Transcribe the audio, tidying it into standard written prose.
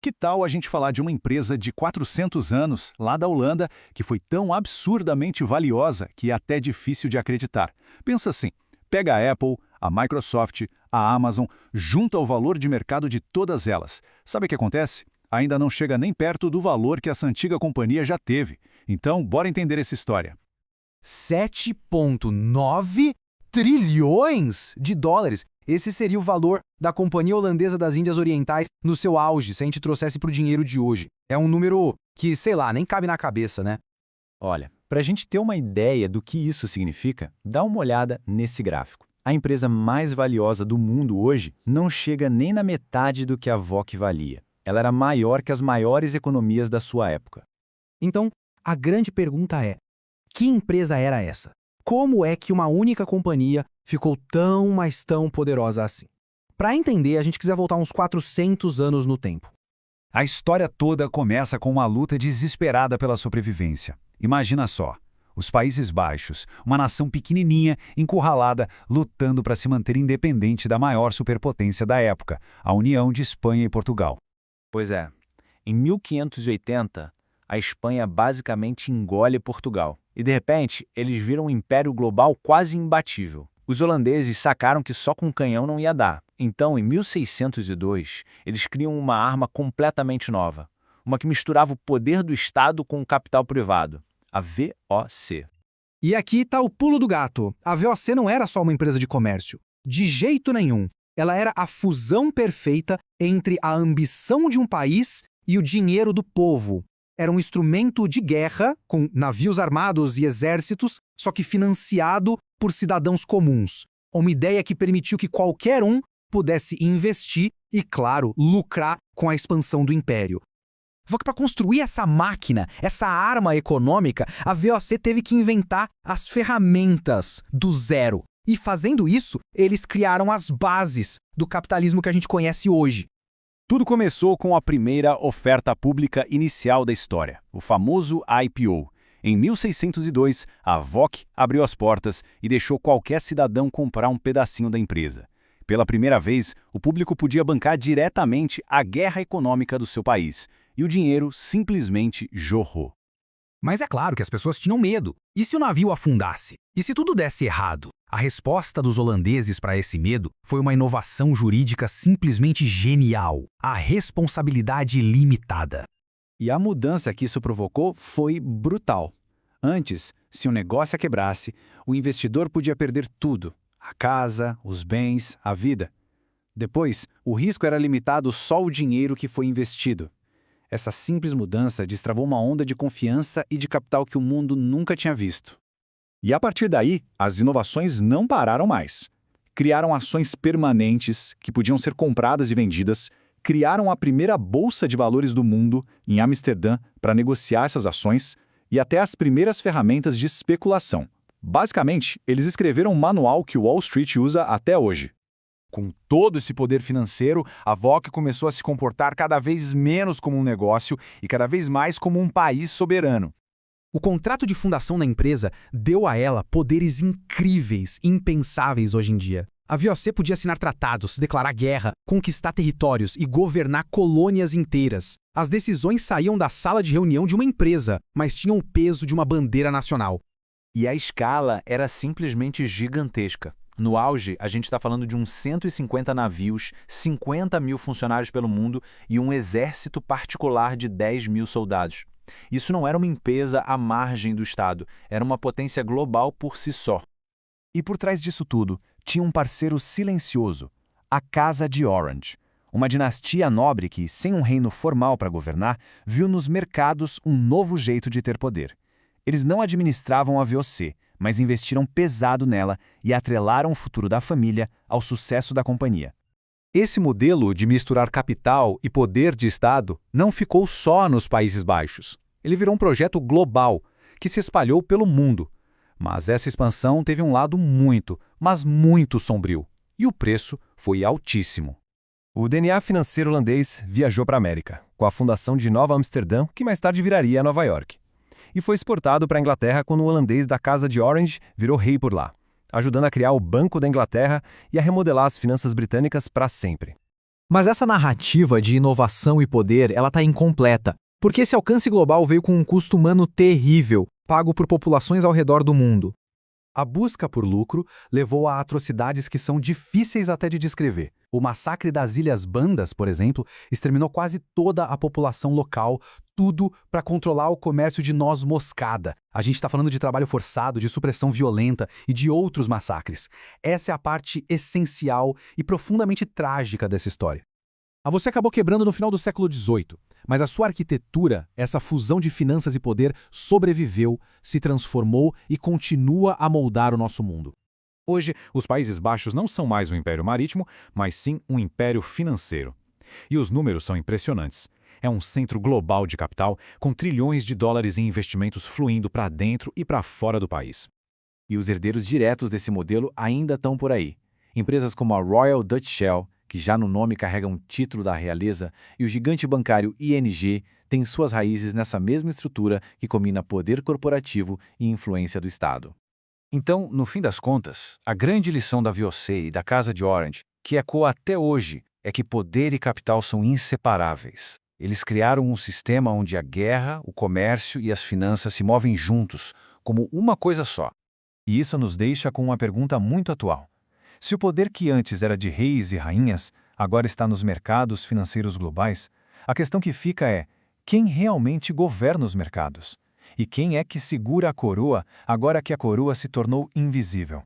Que tal a gente falar de uma empresa de 400 anos, lá da Holanda, que foi tão absurdamente valiosa que é até difícil de acreditar? Pensa assim, pega a Apple, a Microsoft, a Amazon, junta o valor de mercado de todas elas. Sabe o que acontece? Ainda não chega nem perto do valor que essa antiga companhia já teve. Então, bora entender essa história. 7,9 trilhões de dólares. Esse seria o valor da Companhia Holandesa das Índias Orientais no seu auge, se a gente trouxesse para o dinheiro de hoje. É um número que, sei lá, nem cabe na cabeça, né? Olha, para a gente ter uma ideia do que isso significa, dá uma olhada nesse gráfico. A empresa mais valiosa do mundo hoje não chega nem na metade do que a VOC valia. Ela era maior que as maiores economias da sua época. Então, a grande pergunta é: que empresa era essa? Como é que uma única companhia ficou tão, mas tão poderosa assim? Para entender, a gente quiser voltar uns 400 anos no tempo. A história toda começa com uma luta desesperada pela sobrevivência. Imagina só, os Países Baixos, uma nação pequenininha, encurralada, lutando para se manter independente da maior superpotência da época, a União de Espanha e Portugal. Pois é, em 1580, a Espanha basicamente engole Portugal. E de repente, eles viram um império global quase imbatível. Os holandeses sacaram que só com canhão não ia dar. Então, em 1602, eles criam uma arma completamente nova. Uma que misturava o poder do Estado com o capital privado. A VOC. E aqui está o pulo do gato. A VOC não era só uma empresa de comércio. De jeito nenhum. Ela era a fusão perfeita entre a ambição de um país e o dinheiro do povo. Era um instrumento de guerra, com navios armados e exércitos, só que financiado por cidadãos comuns. Uma ideia que permitiu que qualquer um pudesse investir e, claro, lucrar com a expansão do império. Só que para construir essa máquina, essa arma econômica, a VOC teve que inventar as ferramentas do zero. E fazendo isso, eles criaram as bases do capitalismo que a gente conhece hoje. Tudo começou com a primeira oferta pública inicial da história, o famoso IPO. Em 1602, a VOC abriu as portas e deixou qualquer cidadão comprar um pedacinho da empresa. Pela primeira vez, o público podia bancar diretamente a guerra econômica do seu país, e o dinheiro simplesmente jorrou. Mas é claro que as pessoas tinham medo. E se o navio afundasse? E se tudo desse errado? A resposta dos holandeses para esse medo foi uma inovação jurídica simplesmente genial: a responsabilidade limitada. E a mudança que isso provocou foi brutal. Antes, se o negócio quebrasse, o investidor podia perder tudo: a casa, os bens, a vida. Depois, o risco era limitado só ao dinheiro que foi investido. Essa simples mudança destravou uma onda de confiança e de capital que o mundo nunca tinha visto. E a partir daí, as inovações não pararam mais. Criaram ações permanentes que podiam ser compradas e vendidas, criaram a primeira bolsa de valores do mundo, em Amsterdã, para negociar essas ações, e até as primeiras ferramentas de especulação. Basicamente, eles escreveram um manual que o Wall Street usa até hoje. Com todo esse poder financeiro, a VOC começou a se comportar cada vez menos como um negócio e cada vez mais como um país soberano. O contrato de fundação da empresa deu a ela poderes incríveis, impensáveis hoje em dia. A VOC podia assinar tratados, declarar guerra, conquistar territórios e governar colônias inteiras. As decisões saíam da sala de reunião de uma empresa, mas tinham o peso de uma bandeira nacional. E a escala era simplesmente gigantesca. No auge, a gente está falando de uns 150 navios, 50 mil funcionários pelo mundo e um exército particular de 10 mil soldados. Isso não era uma empresa à margem do Estado, era uma potência global por si só. E por trás disso tudo, tinha um parceiro silencioso, a Casa de Orange. Uma dinastia nobre que, sem um reino formal para governar, viu nos mercados um novo jeito de ter poder. Eles não administravam a VOC, mas investiram pesado nela e atrelaram o futuro da família ao sucesso da companhia. Esse modelo de misturar capital e poder de Estado não ficou só nos Países Baixos. Ele virou um projeto global, que se espalhou pelo mundo. Mas essa expansão teve um lado muito, mas muito sombrio. E o preço foi altíssimo. O DNA financeiro holandês viajou para a América, com a fundação de Nova Amsterdã, que mais tarde viraria Nova York. E foi exportado para a Inglaterra quando o holandês da Casa de Orange virou rei por lá, ajudando a criar o Banco da Inglaterra e a remodelar as finanças britânicas para sempre. Mas essa narrativa de inovação e poder, ela está incompleta, porque esse alcance global veio com um custo humano terrível, pago por populações ao redor do mundo. A busca por lucro levou a atrocidades que são difíceis até de descrever. O massacre das Ilhas Bandas, por exemplo, exterminou quase toda a população local, tudo para controlar o comércio de noz moscada. A gente está falando de trabalho forçado, de supressão violenta e de outros massacres. Essa é a parte essencial e profundamente trágica dessa história. Você acabou quebrando no final do século XVIII, mas a sua arquitetura, essa fusão de finanças e poder, sobreviveu, se transformou e continua a moldar o nosso mundo. Hoje, os Países Baixos não são mais um império marítimo, mas sim um império financeiro. E os números são impressionantes. É um centro global de capital, com trilhões de dólares em investimentos fluindo para dentro e para fora do país. E os herdeiros diretos desse modelo ainda estão por aí. Empresas como a Royal Dutch Shell, que já no nome carrega um título da realeza, e o gigante bancário ING têm suas raízes nessa mesma estrutura que combina poder corporativo e influência do Estado. Então, no fim das contas, a grande lição da VOC e da Casa de Orange, que ecoa até hoje, é que poder e capital são inseparáveis. Eles criaram um sistema onde a guerra, o comércio e as finanças se movem juntos, como uma coisa só. E isso nos deixa com uma pergunta muito atual. Se o poder que antes era de reis e rainhas, agora está nos mercados financeiros globais, a questão que fica é: quem realmente governa os mercados? E quem é que segura a coroa agora que a coroa se tornou invisível?